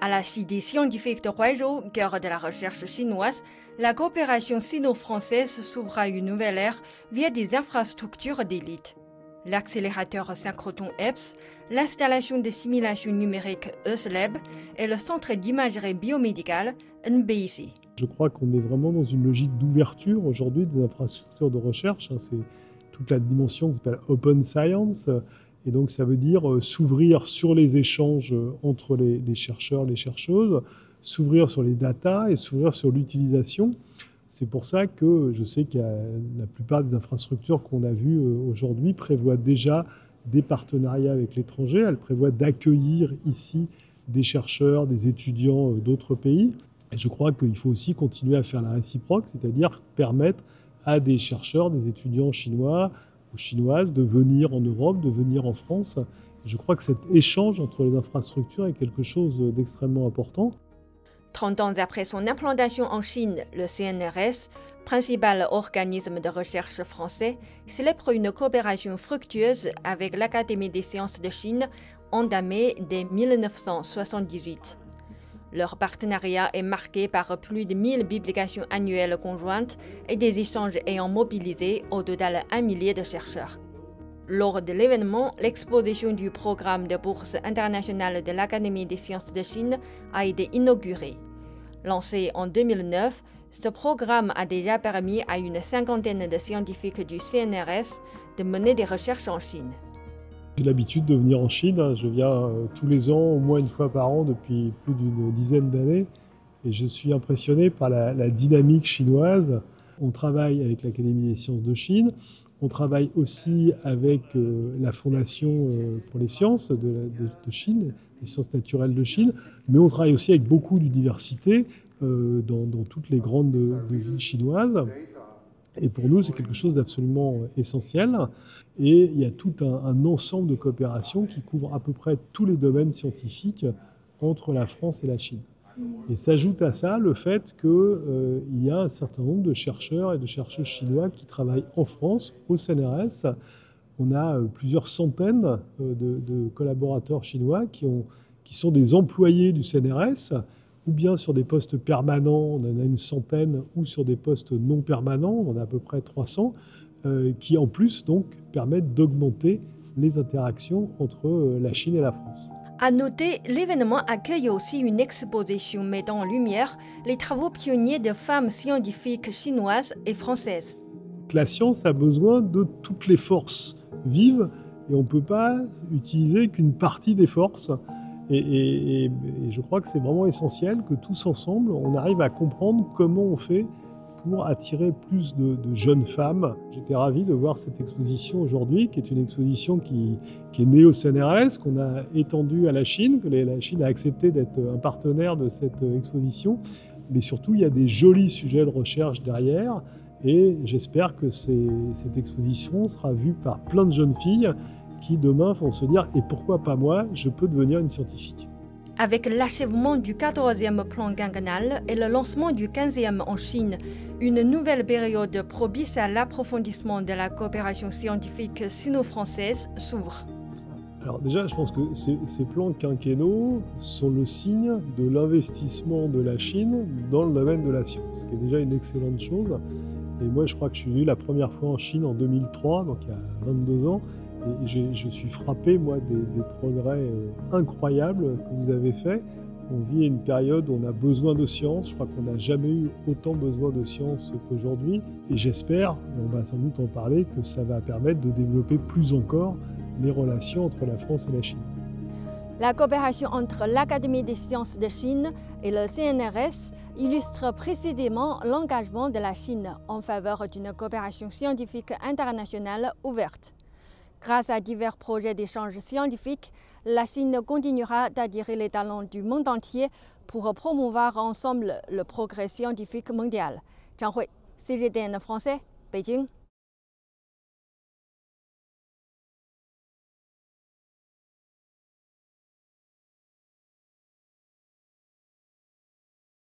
À la Cité scientifique de Huaizhou, cœur de la recherche chinoise, la coopération sino-française s'ouvre à une nouvelle ère via des infrastructures d'élite. L'accélérateur synchrotron EPS, l'installation de simulation numérique ESLab et le centre d'imagerie biomédicale NBIC. Je crois qu'on est vraiment dans une logique d'ouverture aujourd'hui des infrastructures de recherche. C'est toute la dimension qui s'appelle Open Science. Et donc ça veut dire s'ouvrir sur les échanges entre les chercheurs, les chercheuses, s'ouvrir sur les datas et s'ouvrir sur l'utilisation. C'est pour ça que je sais que la plupart des infrastructures qu'on a vues aujourd'hui prévoient déjà des partenariats avec l'étranger. Elles prévoient d'accueillir ici des chercheurs, des étudiants d'autres pays. Et je crois qu'il faut aussi continuer à faire la réciproque, c'est-à-dire permettre à des chercheurs, des étudiants chinois ou chinoises de venir en Europe, de venir en France. Je crois que cet échange entre les infrastructures est quelque chose d'extrêmement important. 30 ans après son implantation en Chine, le CNRS, principal organisme de recherche français, célèbre une coopération fructueuse avec l'Académie des sciences de Chine, entamée dès 1978. Leur partenariat est marqué par plus de 1000 publications annuelles conjointes et des échanges ayant mobilisé au total 1 millier de chercheurs. Lors de l'événement, l'exposition du programme de bourse internationale de l'Académie des sciences de Chine a été inaugurée. Lancé en 2009, ce programme a déjà permis à une cinquantaine de scientifiques du CNRS de mener des recherches en Chine. J'ai l'habitude de venir en Chine. Je viens tous les ans, au moins une fois par an, depuis plus d'une dizaine d'années. Et je suis impressionné par la dynamique chinoise. On travaille avec l'Académie des sciences de Chine. On travaille aussi avec la Fondation pour les sciences de Chine, les sciences naturelles de Chine. Mais on travaille aussi avec beaucoup d'universités dans toutes les grandes villes chinoises. Et pour nous, c'est quelque chose d'absolument essentiel. Et il y a tout un ensemble de coopération qui couvre à peu près tous les domaines scientifiques entre la France et la Chine. Et s'ajoute à ça le fait qu'il y a un certain nombre de chercheurs et de chercheuses chinois qui travaillent en France, au CNRS. On a plusieurs centaines de collaborateurs chinois qui sont des employés du CNRS, ou bien sur des postes permanents, on en a une centaine, ou sur des postes non permanents, on a à peu près 300, qui en plus donc permettent d'augmenter les interactions entre la Chine et la France. À noter, l'événement accueille aussi une exposition mettant en lumière les travaux pionniers de femmes scientifiques chinoises et françaises. La science a besoin de toutes les forces vives et on ne peut pas utiliser qu'une partie des forces. Et je crois que c'est vraiment essentiel que tous ensemble, on arrive à comprendre comment on fait pour attirer plus de jeunes femmes. J'étais ravi de voir cette exposition aujourd'hui, qui est une exposition qui est née au CNRS, qu'on a étendue à la Chine, que la Chine a accepté d'être un partenaire de cette exposition. Mais surtout, il y a des jolis sujets de recherche derrière. Et j'espère que cette exposition sera vue par plein de jeunes filles qui demain vont se dire « et pourquoi pas moi, je peux devenir une scientifique ». Avec l'achèvement du 14e plan quinquennal et le lancement du 15e en Chine, une nouvelle période propice à l'approfondissement de la coopération scientifique sino-française s'ouvre. Alors déjà, je pense que ces plans quinquennaux sont le signe de l'investissement de la Chine dans le domaine de la science, ce qui est déjà une excellente chose. Et moi, je crois que je suis venu la première fois en Chine en 2003, donc il y a 22 ans, et je suis frappé, moi, des progrès incroyables que vous avez faits. On vit une période où on a besoin de science. Je crois qu'on n'a jamais eu autant besoin de science qu'aujourd'hui. Et j'espère, et on va sans doute en parler, que ça va permettre de développer plus encore les relations entre la France et la Chine. La coopération entre l'Académie des sciences de Chine et le CNRS illustre précisément l'engagement de la Chine en faveur d'une coopération scientifique internationale ouverte. Grâce à divers projets d'échange scientifique, la Chine continuera d'attirer les talents du monde entier pour promouvoir ensemble le progrès scientifique mondial. Zhang Hui, CGTN français, Beijing.